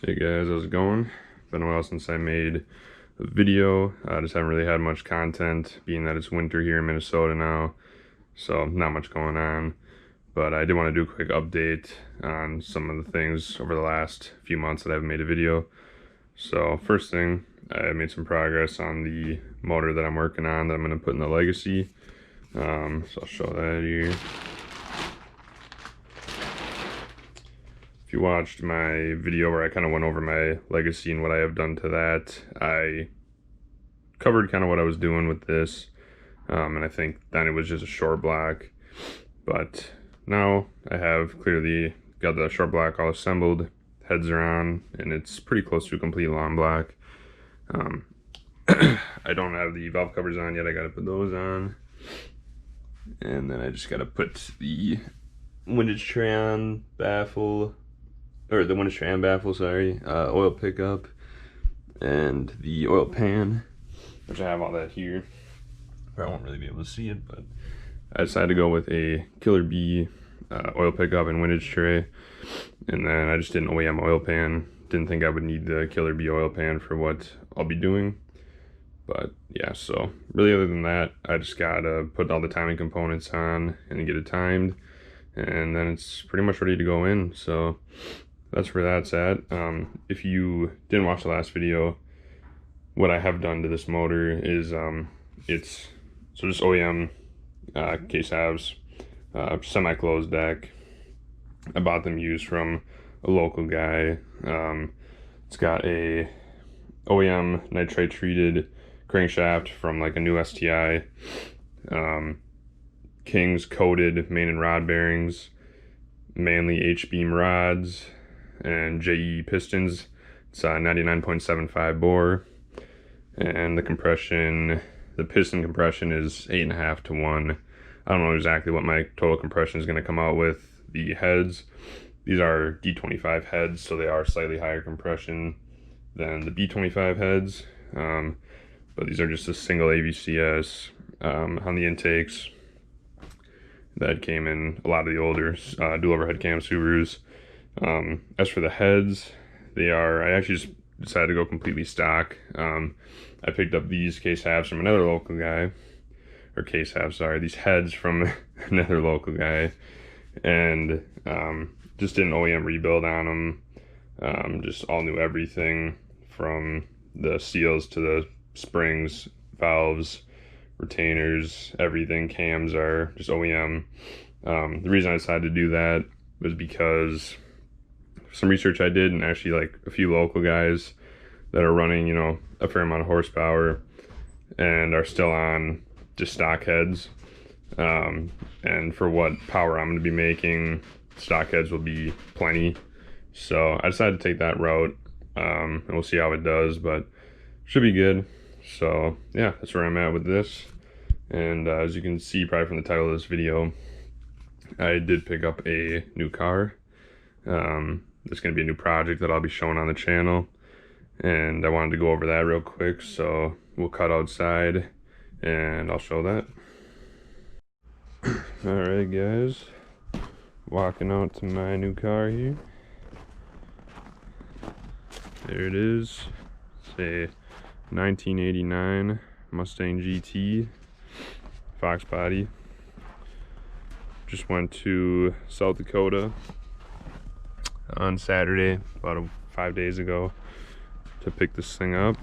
Hey guys, how's it going? Been a while since I made a video. I just haven't really had much content, being that it's winter here in Minnesota now, so not much going on. But I did want to do a quick update on some of the things over the last few months that I haven't made a video. So first thing, I made some progress on the motor that I'm working on that I'm going to put in the Legacy. So I'll show that here. If you watched my video where I kind of went over my Legacy and what I have done to that, I covered kind of what I was doing with this, and I think then it was just a short block, but now I have clearly got the short block all assembled, heads are on, and it's pretty close to a complete long block. I don't have the valve covers on yet. I got to put those on, and then I just got to put the windage tray on, baffle, or the windage tray and baffle, sorry, oil pickup, and the oil pan, which I have all that here. I won't really be able to see it, but I decided to go with a Killer Bee oil pickup and windage tray, and then I just did an OEM oil pan. Didn't think I would need the Killer Bee oil pan for what I'll be doing, but yeah, so really other than that, I just gotta put all the timing components on and get it timed, and then it's pretty much ready to go in. So that's where that's at. If you didn't watch the last video, what I have done to this motor is it's just OEM case halves, semi-closed deck. I bought them used from a local guy. It's got a OEM nitrate treated crankshaft from like a new STI, King's coated main and rod bearings, Manly H-beam rods, and JE pistons. It's 99.75 bore, and the piston compression is 8.5 to 1. I don't know exactly what my total compression is going to come out with. The heads, these are D25 heads, so they are slightly higher compression than the B25 heads, but these are just a single AVCS on the intakes that came in a lot of the older dual overhead cam Subarus. As for the heads, I actually just decided to go completely stock. I picked up these case halves from another local guy, or case halves, sorry, these heads from another local guy, and just did an OEM rebuild on them. Just all new everything from the seals to the springs, valves, retainers, everything. Cams are just OEM. The reason I decided to do that was because some research I did, and actually like a few local guys that are running, you know, a fair amount of horsepower and are still on just stock heads. And for what power I'm going to be making, stock heads will be plenty. So I decided to take that route, and we'll see how it does, but should be good. So yeah, that's where I'm at with this. And as you can see probably from the title of this video, I did pick up a new car. There's going to be a new project that I'll be showing on the channel, and I wanted to go over that real quick, so we'll cut outside and I'll show that. Alright guys, walking out to my new car here. There it is. It's a 1989 Mustang GT Foxbody. Just went to South Dakota on Saturday, about 5 days ago, to pick this thing up.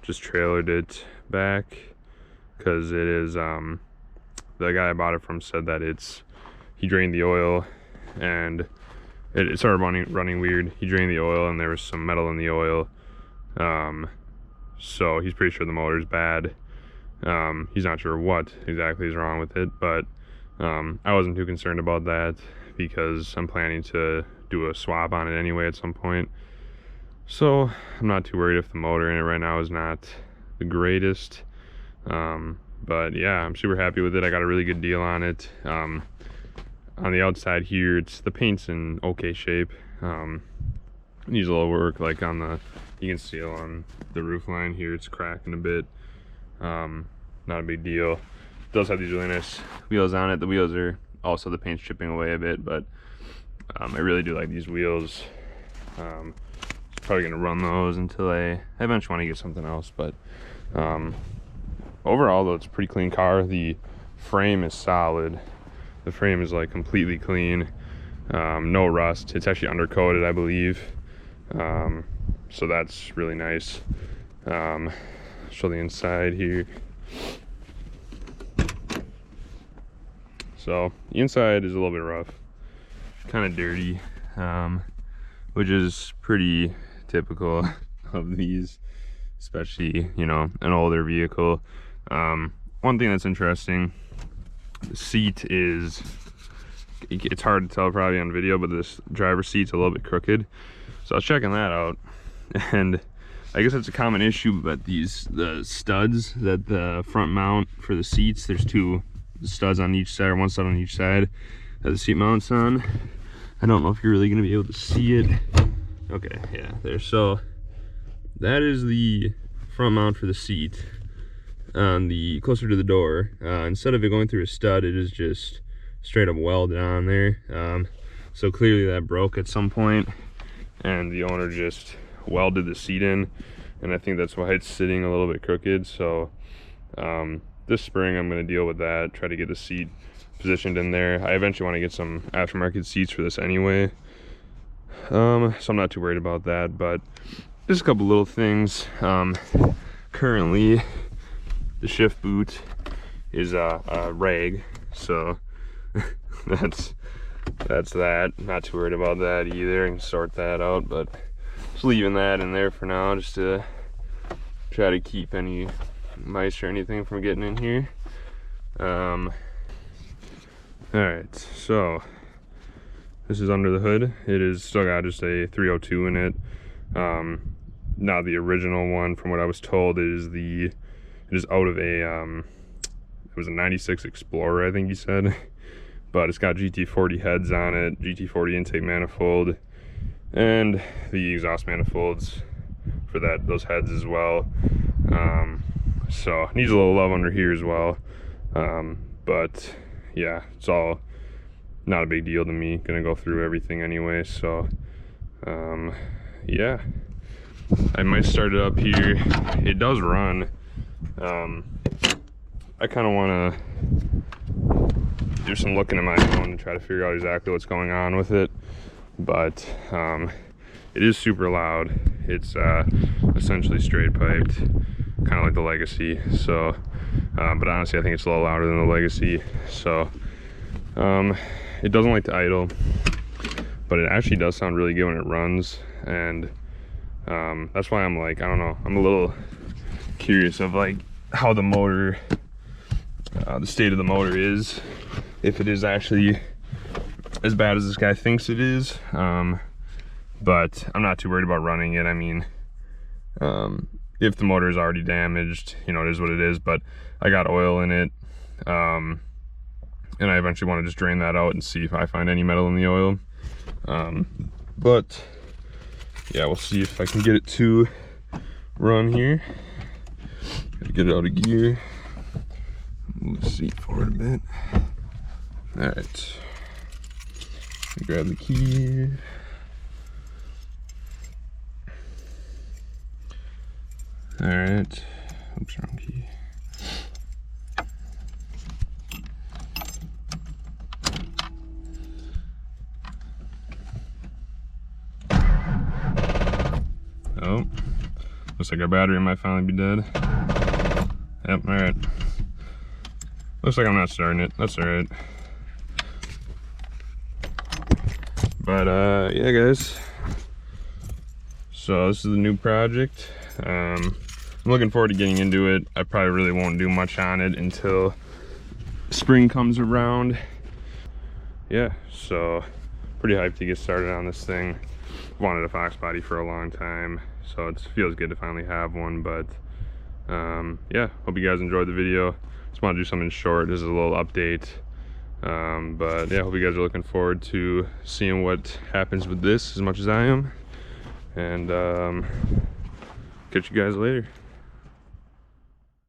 Just trailered it back because it is, the guy I bought it from said that he drained the oil and it started running weird. He drained the oil and there was some metal in the oil, so he's pretty sure the motor's bad. He's not sure what exactly is wrong with it, but I wasn't too concerned about that because I'm planning to do a swap on it anyway at some point. So I'm not too worried if the motor in it right now is not the greatest. But yeah, I'm super happy with it. I got a really good deal on it. On the outside here, the paint's in okay shape. Needs a little work, like you can see on the roof line here, it's cracking a bit. Not a big deal. It does have these really nice wheels on it. The wheels are also, the paint's chipping away a bit, but I really do like these wheels. Probably gonna run those until I eventually want to get something else, but overall though, it's a pretty clean car. The frame is solid. The frame is like completely clean. No rust. It's actually undercoated, I believe. So that's really nice. Show the inside here. So the inside is a little bit rough, kind of dirty, which is pretty typical of these, especially, you know, an older vehicle. One thing that's interesting, the seat is, it's hard to tell probably on video, but this driver's seat's a little bit crooked. So I was checking that out, and I guess it's a common issue, but the studs that the front mount for the seats, there's two studs on each side, or one stud on each side that the seat mounts on. I don't know if you're really gonna be able to see it. Okay, yeah, there. So that is the front mount for the seat on the closer to the door. Instead of it going through a stud, it is just straight up welded on there. So clearly that broke at some point, and the owner just welded the seat in, and I think that's why it's sitting a little bit crooked. So this spring I'm going to deal with that, try to get the seat positioned in there. I eventually want to get some aftermarket seats for this anyway, so I'm not too worried about that. But just a couple little things. Currently the shift boot is a rag, so that's that. Not too worried about that either. I can sort that out, but just leaving that in there for now, just to try to keep any mice or anything from getting in here. All right, so this is under the hood. It is still got just a 302 in it. Not the original one, from what I was told. It is out of a it was a 96 Explorer, I think he said. But it's got GT40 heads on it, GT40 intake manifold, and the exhaust manifolds for those heads as well. So needs a little love under here as well. But yeah, it's all not a big deal to me. Gonna go through everything anyway, so yeah, I might start it up here. It does run. I kind of want to do some looking at my own and try to figure out exactly what's going on with it, but it is super loud. It's essentially straight piped, kind of like the Legacy. So but honestly I think it's a little louder than the Legacy. So it doesn't like to idle, but it actually does sound really good when it runs. And that's why I'm like, I don't know, I'm a little curious of like how the motor, the state of the motor is, if it is actually as bad as this guy thinks it is. But I'm not too worried about running it. I mean, if the motor is already damaged, you know, it is what it is. But I got oil in it, and I eventually want to just drain that out and see if I find any metal in the oil. But yeah, we'll see if I can get it to run here. Gotta get it out of gear. Move the seat forward a bit. All right, grab the key. All right, oops, wrong key. Oh, looks like our battery might finally be dead. Yep, all right. Looks like I'm not starting it. That's all right. But yeah, guys. So this is the new project. I'm looking forward to getting into it. I probably really won't do much on it until spring comes around. Yeah, so pretty hyped to get started on this thing. Wanted a Foxbody for a long time, so it feels good to finally have one. But yeah, hope you guys enjoyed the video. Just want to do something short. This is a little update. But yeah, hope you guys are looking forward to seeing what happens with this as much as I am. And catch you guys later.